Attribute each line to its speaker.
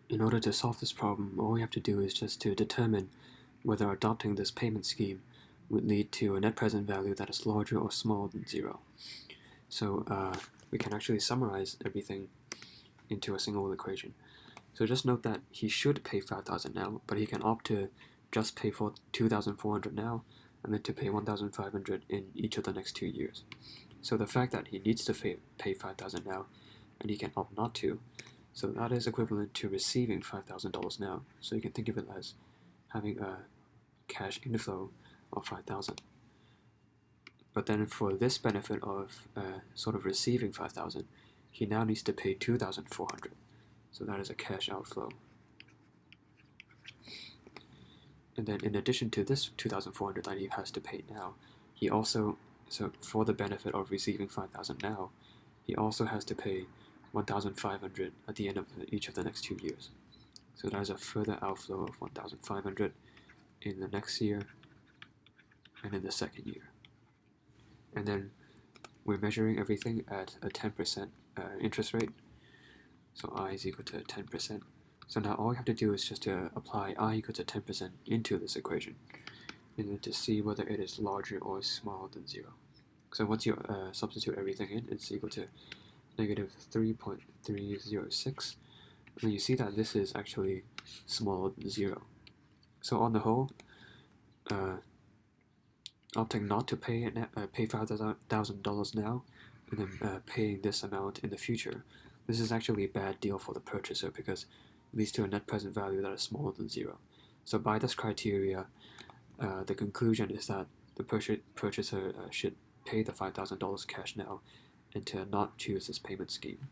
Speaker 1: In order to solve this problem, all we have to do is just to determine whether adopting this payment scheme would lead to a net present value that is larger or smaller than 0. So we can actually summarize everything into a single equation. So just note that he should pay 5,000 now, but he can opt to just pay for 2,400 now, and then to pay 1,500 in each of the next 2 years. So the fact that he needs to pay 5,000 now, and he can opt not to, so that is equivalent to receiving $5,000 now. So you can think of it as having a cash inflow of 5,000. But then for this benefit of sort of receiving 5,000, he now needs to pay 2,400. So that is a cash outflow. And then in addition to this 2,400 that he has to pay now, he also, so for the benefit of receiving 5,000 now, he also has to pay 1,500 at the end of each of the next 2 years. So that is a further outflow of 1,500 in the next year and in the second year. And then we're measuring everything at a 10% interest rate. So I is equal to 10%. So now all we have to do is just to apply I equal to 10% into this equation, and then to see whether it is larger or smaller than 0. So once you substitute everything in, it's equal to negative 3.306. And you see that this is actually smaller than 0. So on the whole, opting not to pay $5,000 now, and then paying this amount in the future, this is actually a bad deal for the purchaser because it leads to a net present value that is smaller than 0. So by this criteria, the conclusion is that the purchaser should pay the $5,000 cash now and to not choose this payment scheme.